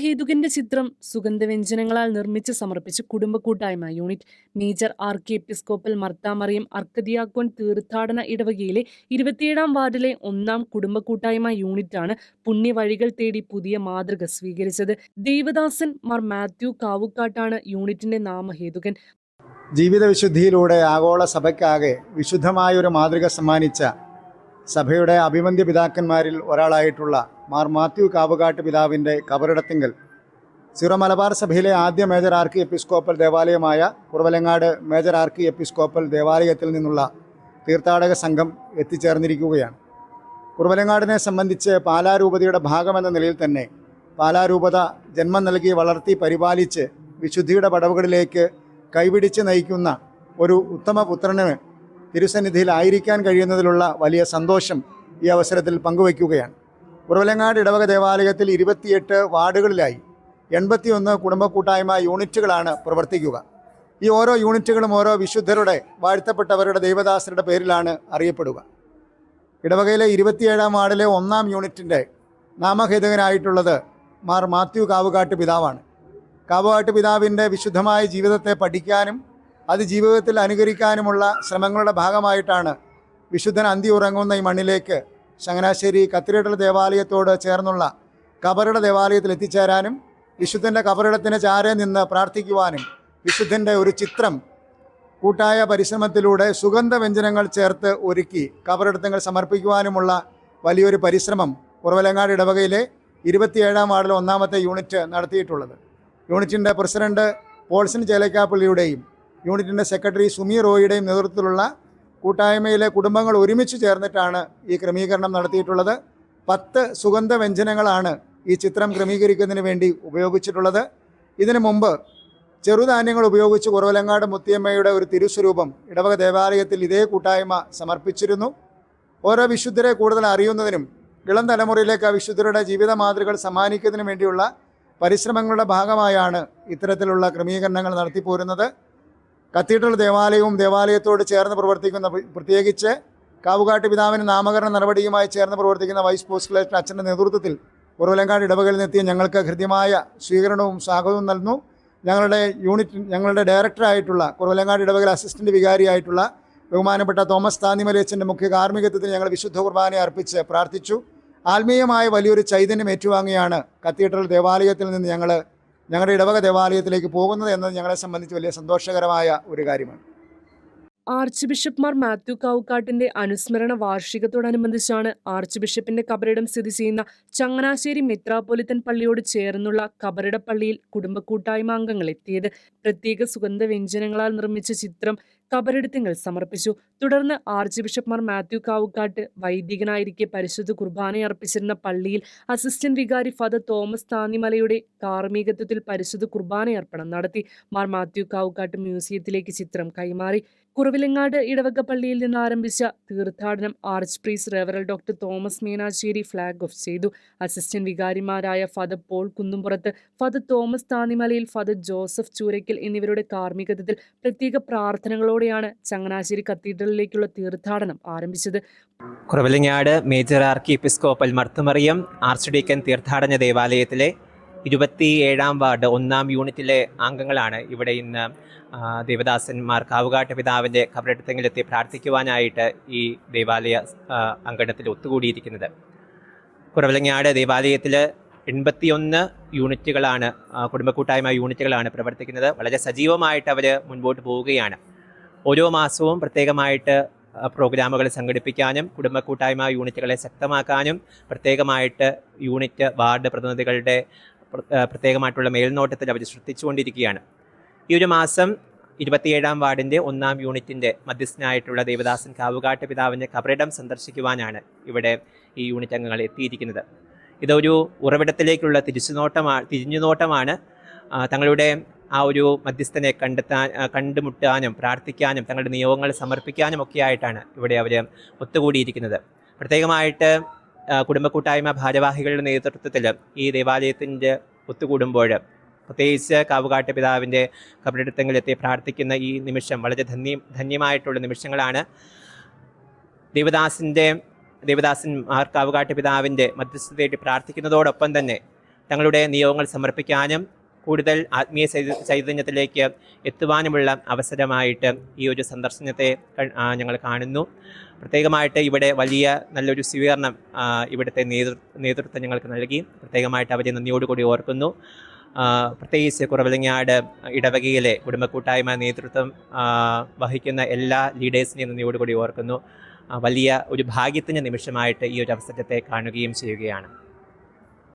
നാമഹേതുകന്റെ ചിത്രം സുഗന്ധവ്യഞ്ജനങ്ങളാൽ നിർമ്മിച്ച് സമർപ്പിച്ച് കുടുംബക്കൂട്ടായ്മ unit. Major archiepiscopal Marthamariam അർക്കദിയാക്കോൻ തീർത്ഥാടന ഇടവകയിലെ 27-ാം വാർഡിലെ 1-ാം കുടുംബക്കൂട്ടായ്മ യൂണിറ്റാണ് പുണ്യവഴികൾ തേടി പുതിയ മാതൃക സ്വീകരിച്ചത്. ദേവദാസൻ മാർ മാത്യു കാവുക്കാട്ടാണ് യൂണിറ്റിന്റെ നാമഹേതുകൻ. ജീവിത വിശുദ്ധിയിലൂടെ ആഗോള സഭയ്ക്കാകെ വിശുദ്ധമായൊരു മാതൃക സമ്മാനിച്ച സഭയുടെ അഭിമന്യ പിതാക്കന്മാരിൽ ഒരാളായിട്ടുള്ള മാർ മാത്യു കാവുകാട്ട് പിതാവിൻ്റെ കബറിടത്തിങ്കൽ സിറോ മലബാർ സഭയിലെ ആദ്യ മേജർ ആർക്കി എപ്പിസ്കോപ്പൽ ദേവാലയമായ കുറവലങ്ങാട് മേജർ ആർക്കി എപ്പിസ്കോപ്പൽ ദേവാലയത്തിൽ നിന്നുള്ള തീർത്ഥാടക സംഘം എത്തിച്ചേർന്നിരിക്കുകയാണ്. കുറവലങ്ങാടിനെ സംബന്ധിച്ച് പാലാരൂപതയുടെ ഭാഗമെന്ന നിലയിൽ തന്നെ പാലാരൂപത ജന്മം നൽകി വളർത്തി പരിപാലിച്ച് വിശുദ്ധിയുടെ പടവുകളിലേക്ക് കൈപിടിച്ച് നയിക്കുന്ന ഒരു ഉത്തമ പുത്രന് തിരുസന്നിധിയിലായിരിക്കാൻ കഴിയുന്നതിലുള്ള വലിയ സന്തോഷം ഈ അവസരത്തിൽ പങ്കുവയ്ക്കുകയാണ്. കുറവലങ്ങാട് ഇടവക ദേവാലയത്തിൽ 28 വാർഡുകളിലായി 81 കുടുംബക്കൂട്ടായ്മ യൂണിറ്റുകളാണ് പ്രവർത്തിക്കുക. ഈ ഓരോ യൂണിറ്റുകളും ഓരോ വിശുദ്ധരുടെ വാഴ്ത്തപ്പെട്ടവരുടെ ദൈവദാസരുടെ പേരിലാണ് അറിയപ്പെടുക. ഇടവകയിലെ 27-ാം വാർഡിലെ 1-ാം യൂണിറ്റിൻ്റെ നാമഹേതുകനായിട്ടുള്ളത് മാർ മാത്യു കാവുകാട്ട് പിതാവാണ്. കാവുകാട്ട് പിതാവിൻ്റെ വിശുദ്ധമായ ജീവിതത്തെ പഠിക്കാനും അത് ജീവിതത്തിൽ അനുകരിക്കാനുമുള്ള ശ്രമങ്ങളുടെ ഭാഗമായിട്ടാണ് വിശുദ്ധൻ അന്തി ഉറങ്ങുന്ന ഈ മണ്ണിലേക്ക് ചങ്ങനാശ്ശേരി കത്തീഡ്രൽ ദേവാലയത്തോട് ചേർന്നുള്ള കബറിട ദേവാലയത്തിൽ എത്തിച്ചേരാനും വിശുദ്ധൻ്റെ കബറിടത്തിന് ചാരെ നിന്ന് പ്രാർത്ഥിക്കുവാനും വിശുദ്ധൻ്റെ ഒരു ചിത്രം കൂട്ടായ പരിശ്രമത്തിലൂടെ സുഗന്ധവ്യഞ്ജനങ്ങൾ ചേർത്ത് ഒരുക്കി കബറിടത്തങ്ങൾ സമർപ്പിക്കുവാനുമുള്ള വലിയൊരു പരിശ്രമം കുറവലങ്ങാട് ഇടവകയിലെ 27-ാം വാർഡിൽ 1-ാമത്തെ യൂണിറ്റ് നടത്തിയിട്ടുള്ളത്. യൂണിറ്റിൻ്റെ പ്രസിഡന്റ് പോൾസൺ ചേലക്കാപ്പള്ളിയുടെയും യൂണിറ്റിൻ്റെ സെക്രട്ടറി സുമി റോയിയുടെയും നേതൃത്വത്തിലുള്ള കൂട്ടായ്മയിലെ കുടുംബങ്ങൾ ഒരുമിച്ച് ചേർന്നിട്ടാണ് ഈ ക്രമീകരണം നടത്തിയിട്ടുള്ളത്. 10 സുഗന്ധവ്യഞ്ജനങ്ങളാണ് ഈ ചിത്രം ക്രമീകരിക്കുന്നതിന് വേണ്ടി ഉപയോഗിച്ചിട്ടുള്ളത്. ഇതിനു മുമ്പ് ചെറുധാന്യങ്ങൾ ഉപയോഗിച്ച് കുറവലങ്ങാട് മുത്തിയമ്മയുടെ ഒരു തിരുസ്വരൂപം ഇടവക ദേവാലയത്തിൽ ഇതേ കൂട്ടായ്മ സമർപ്പിച്ചിരുന്നു. ഓരോ വിശുദ്ധരെ കൂടുതൽ അറിയുന്നതിനും ഇളം തലമുറയിലേക്ക് ആ വിശുദ്ധരുടെ ജീവിത മാതൃകൾ സമ്മാനിക്കുന്നതിനും വേണ്ടിയുള്ള പരിശ്രമങ്ങളുടെ ഭാഗമായാണ് ഇത്തരത്തിലുള്ള ക്രമീകരണങ്ങൾ നടത്തിപ്പോരുന്നത്. കത്തീഡ്രൽ ദേവാലയവും ദേവാലയത്തോട് ചേർന്ന് പ്രവർത്തിക്കുന്ന, പ്രത്യേകിച്ച് കാവുകാട്ട് പിതാവിന് നാമകരണ നടപടിയുമായി ചേർന്ന് പ്രവർത്തിക്കുന്ന വൈസ് പോസ്റ്റ്ലേറ്റ് അച്ഛൻ്റെ നേതൃത്വത്തിൽ കുറവലങ്ങാട് ഇടവകയിൽ നിന്നെത്തിയ ഞങ്ങൾക്ക് ഹൃദ്യമായ സ്വീകരണവും സ്വാഗതവും നൽകുന്നു. ഞങ്ങളുടെ ഡയറക്ടറായിട്ടുള്ള കുറവലങ്ങാട് ഇടവകയിൽ അസിസ്റ്റന്റ് വികാരിയായിട്ടുള്ള ബഹുമാനപ്പെട്ട തോമസ് താന്നിമലയച്ചൻ്റെ മുഖ്യ കാർമ്മികത്വത്തിൽ ഞങ്ങൾ വിശുദ്ധ കുർബാന അർപ്പിച്ച് പ്രാർത്ഥിച്ചു. ആത്മീയമായ വലിയൊരു ചൈതന്യം ഏറ്റുവാങ്ങിയാണ് കത്തീഡ്രൽ ദേവാലയത്തിൽ നിന്ന് ഞങ്ങളുടെ ഇടവക ദേവാലയത്തിലേക്ക് പോകുന്നത് എന്നത് ഞങ്ങളെ സംബന്ധിച്ച് വലിയ സന്തോഷകരമായ ഒരു കാര്യമാണ്. ആർച്ച് ബിഷപ്പ് മാർ മാത്യു കാവുക്കാട്ടിന്റെ അനുസ്മരണ വാർഷികത്തോടനുബന്ധിച്ചാണ് ആർച്ച് ബിഷപ്പിന്റെ കബറിടം സ്ഥിതി ചെയ്യുന്ന ചങ്ങനാശ്ശേരി മെത്രാപ്പൊലിത്തൻ പള്ളിയോട് ചേർന്നുള്ള കബറിട പള്ളിയിൽ കുടുംബക്കൂട്ടായ്മ അംഗങ്ങൾ എത്തിയത്. പ്രത്യേക സുഗന്ധവ്യഞ്ജനങ്ങളാൽ നിർമ്മിച്ച ചിത്രം കബറിടത്തിങ്ങൾ സമർപ്പിച്ചു. തുടർന്ന് ആർച്ച് ബിഷപ്പ് മാർ മാത്യു കാവുക്കാട്ട് വൈദികനായിരിക്കെ പരിശുദ്ധ കുർബാനയർപ്പിച്ചിരുന്ന പള്ളിയിൽ അസിസ്റ്റന്റ് വികാരി ഫാദർ തോമസ് താന്നിമലയുടെ കാർമ്മികത്വത്തിൽ പരിശുദ്ധ കുർബാനയർപ്പണം നടത്തി. മാർ മാത്യു കാവുക്കാട്ട് മ്യൂസിയത്തിലേക്ക് ചിത്രം കൈമാറി. കുറവിലങ്ങാട് ഇടവക പള്ളിയിൽ നിന്ന് ആരംഭിച്ച തീർത്ഥാടനം ആർച്ച് പ്രീസ്റ്റ് റെവറൽ doctor Thomas Meenassery flag off ചെയ്തു. അസിസ്റ്റന്റ് വികാരിമാരായ ഫാദർ പോൾ കുന്നുംപുറത്ത്, ഫാദർ തോമസ് താന്നിമലയിൽ, ഫാദർ ജോസഫ് ചൂരയ്ക്കൽ എന്നിവരുടെ കാർമ്മികത്വത്തിൽ പ്രത്യേക പ്രാർത്ഥനകളോടെയാണ് ചങ്ങനാശ്ശേരി കത്തീഡ്രലിലേക്കുള്ള തീർത്ഥാടനം ആരംഭിച്ചത്. Kuravilangad major archiepiscopal Marthamariam archdeacon തീർത്ഥാടന ദേവാലയത്തിലെ 27-ാം വാർഡ് 1-ാം യൂണിറ്റിലെ അംഗങ്ങളാണ് ഇവിടെ ഇന്ന് ദേവദാസന്മാർ കാവുകാട്ട് പിതാവിൻ്റെ കബറിടത്തിലെത്തി പ്രാർത്ഥിക്കുവാനായിട്ട് ഈ ദേവാലയ അങ്കണത്തിൽ ഒത്തുകൂടിയിരിക്കുന്നത്. കുറവലങ്ങാട് ദേവാലയത്തിൽ 81 യൂണിറ്റുകളാണ്, കുടുംബക്കൂട്ടായ്മ യൂണിറ്റുകളാണ് പ്രവർത്തിക്കുന്നത്. വളരെ സജീവമായിട്ട് അവർ മുൻപോട്ട് പോവുകയാണ്. ഓരോ മാസവും പ്രത്യേകമായിട്ട് പ്രോഗ്രാമുകൾ സംഘടിപ്പിക്കാനും കുടുംബക്കൂട്ടായ്മ യൂണിറ്റുകളെ ശക്തമാക്കാനും പ്രത്യേകമായിട്ട് യൂണിറ്റ് വാർഡ് പ്രതിനിധികളുടെ പ്രത്യേകമായിട്ടുള്ള മേൽനോട്ടത്തിൽ അവർ ശ്രദ്ധിച്ചുകൊണ്ടിരിക്കുകയാണ്. ഈ ഒരു മാസം 27-ാം വാർഡിൻ്റെ 1-ാം യൂണിറ്റിൻ്റെ മധ്യസ്ഥനായിട്ടുള്ള ദേവദാസൻ കാവുകാട്ട് പിതാവിൻ്റെ കബറിടം സന്ദർശിക്കുവാനാണ് ഇവിടെ ഈ യൂണിറ്റ് അംഗങ്ങൾ എത്തിയിരിക്കുന്നത്. ഇതൊരു ഉറവിടത്തിലേക്കുള്ള തിരിഞ്ഞുനോട്ടമാണ്. തങ്ങളുടെ ആ ഒരു മധ്യസ്ഥനെ കണ്ടുമുട്ടാനും പ്രാർത്ഥിക്കാനും തങ്ങളുടെ നിയോഗങ്ങൾ സമർപ്പിക്കാനും ഒക്കെ ആയിട്ടാണ് ഇവിടെ അവർ ഒത്തുകൂടിയിരിക്കുന്നത്. പ്രത്യേകമായിട്ട് കുടുംബക്കൂട്ടായ്മ ഭാരവാഹികളുടെ നേതൃത്വത്തിൽ ഈ ദേവാലയത്തിൻ്റെ ഒത്തുകൂടുമ്പോൾ പ്രത്യേകിച്ച് കാവുകാട്ട് പിതാവിൻ്റെ കബറിടത്തിലെത്തി പ്രാർത്ഥിക്കുന്ന ഈ നിമിഷം വളരെ ധന്യമായിട്ടുള്ള നിമിഷങ്ങളാണ്. ദേവദാസൻ കാവുകാട്ട് പിതാവിൻ്റെ മധ്യസ്ഥതയായിട്ട് പ്രാർത്ഥിക്കുന്നതോടൊപ്പം തന്നെ തങ്ങളുടെ നിയോഗങ്ങൾ സമർപ്പിക്കാനും കൂടുതൽ ആത്മീയ ചൈതന്യത്തിലേക്ക് എത്തുവാനുമുള്ള അവസരമായിട്ട് ഈ ഒരു സന്ദർശനത്തെ ഞങ്ങൾ കാണുന്നു. പ്രത്യേകമായിട്ട് ഇവിടെ വലിയ നല്ലൊരു സ്വീകരണം ഇവിടുത്തെ നേതൃത്വം ഞങ്ങൾക്ക് നൽകി. പ്രത്യേകമായിട്ട് അവരെ നന്ദിയോടുകൂടി ഓർക്കുന്നു. പ്രത്യേകിച്ച് കുറവിലങ്ങാട് ഇടവകയിലെ കുടുംബ കൂട്ടായ്മ നേതൃത്വം വഹിക്കുന്ന എല്ലാ ലീഡേഴ്സിനെയും നന്ദിയോടുകൂടി ഓർക്കുന്നു. വലിയ ഒരു ഭാഗ്യത്തിൻ്റെ നിമിഷമായിട്ട് ഈ ഒരു അവസരത്തെ കാണുകയും ചെയ്യുകയാണ്.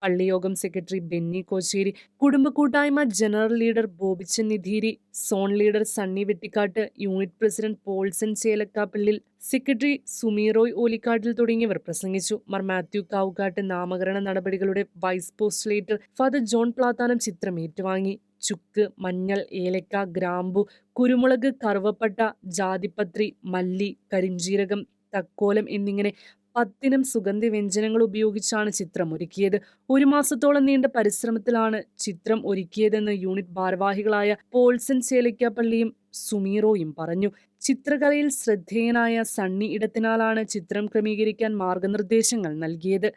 പള്ളിയോഗം സെക്രട്ടറി ബെന്നി കോച്ചേരി, കുടുംബ കൂട്ടായ്മ general leader Bobichan Nidheeri, zone leader Sunny Vettikkattu, unit president Paulson Chelakkappallil, secretary Sumiroy Olikkattil തുടങ്ങിയവർ പ്രസംഗിച്ചു. മാർ മാത്യു കാവുകാട്ട് നാമകരണ നടപടികളുടെ vice postulator father John Plathanam ചിത്രം ഏറ്റുവാങ്ങി. ചുക്ക്, മഞ്ഞൾ, ഏലക്ക, ഗ്രാമ്പു, കുരുമുളക്, കറുവപ്പട്ട, ജാതിപത്രി, മല്ലി, കരിഞ്ജീരകം, തക്കോലം എന്നിങ്ങനെ 10 സുഗന്ധവ്യഞ്ജനങ്ങൾ ഉപയോഗിച്ചാണ് ചിത്രം ഒരുക്കിയത്. 1 മാസത്തോളം നീണ്ട പരിശ്രമത്തിലാണ് ചിത്രം ഒരുക്കിയതെന്ന് യൂണിറ്റ് ഭാരവാഹികളായ പോൾസൺ ചേലക്കാപ്പള്ളിയും സുമീറോയും പറഞ്ഞു. ചിത്രകലയിൽ ശ്രദ്ധേയനായ സണ്ണി ഇടത്തിനാലാണ് ചിത്രം ക്രമീകരിക്കാൻ മാർഗനിർദ്ദേശങ്ങൾ നൽകിയത്.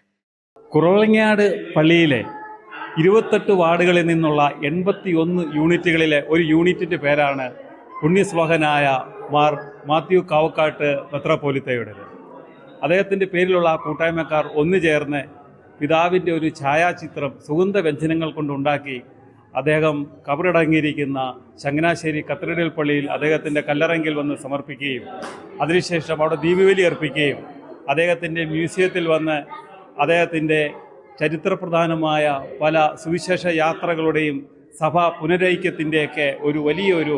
കുറവലങ്ങാട് പള്ളിയിലെ 28 വാർഡുകളിൽ നിന്നുള്ള 81 യൂണിറ്റുകളിലെ ഒരു യൂണിറ്റിൻ്റെ പേരാണ് പുണ്യശ്ലോകനായ മാർ മാത്യു കാവുക്കാട്ട് മെത്രാപ്പോലീത്തയുടേത്. അദ്ദേഹത്തിൻ്റെ പേരിലുള്ള കൂട്ടായ്മക്കാർ ഒന്നുചേർന്ന് പിതാവിൻ്റെ ഒരു ഛായാചിത്രം സുഗന്ധവ്യഞ്ജനങ്ങൾ കൊണ്ടുണ്ടാക്കി അദ്ദേഹം കബറടങ്ങിയിരിക്കുന്ന ചങ്ങനാശ്ശേരി കത്തീഡ്രൽ പള്ളിയിൽ അദ്ദേഹത്തിൻ്റെ കല്ലറങ്കിൽ വന്ന് സമർപ്പിക്കുകയും അതിനുശേഷം അവിടെ ദീപബലി അർപ്പിക്കുകയും അദ്ദേഹത്തിൻ്റെ മ്യൂസിയത്തിൽ വന്ന് അദ്ദേഹത്തിൻ്റെ ചരിത്രപ്രധാനമായ പല സുവിശേഷ യാത്രകളുടെയും സഭാ പുനരൈക്യത്തിൻ്റെയൊക്കെ ഒരു വലിയൊരു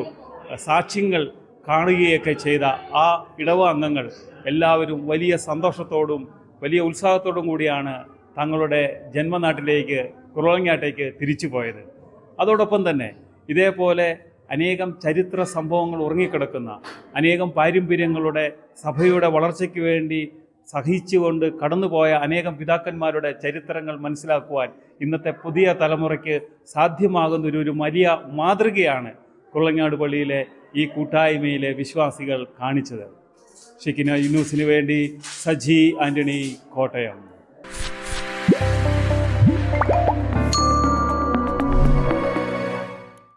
സാക്ഷ്യങ്ങൾ കാണുകയൊക്കെ ചെയ്ത ആ ഇടവ അംഗങ്ങൾ എല്ലാവരും വലിയ സന്തോഷത്തോടും വലിയ ഉത്സാഹത്തോടും കൂടിയാണ് തങ്ങളുടെ ജന്മനാട്ടിലേക്ക് കുറവലങ്ങാട്ടേക്ക് തിരിച്ചു പോയത്. അതോടൊപ്പം തന്നെ ഇതേപോലെ അനേകം ചരിത്ര സംഭവങ്ങൾ ഉറങ്ങിക്കിടക്കുന്ന അനേകം പാരമ്പര്യങ്ങളുടെ സഭയുടെ വളർച്ചയ്ക്ക് വേണ്ടി സഹിച്ചുകൊണ്ട് കടന്നുപോയ അനേകം പിതാക്കന്മാരുടെ ചരിത്രങ്ങൾ മനസ്സിലാക്കുവാൻ ഇന്നത്തെ പുതിയ തലമുറയ്ക്ക് സാധ്യമാകുന്ന ഒരു വലിയ മാതൃകയാണ് കുറവലങ്ങാട് പള്ളിയിലെ ഈ കൂട്ടായ്മയിലെ വിശ്വാസികൾ കാണിച്ചത്. ഷെക്കിന ന്യൂസിന് വേണ്ടി സജി ആൻ്റണി, കോട്ടയം.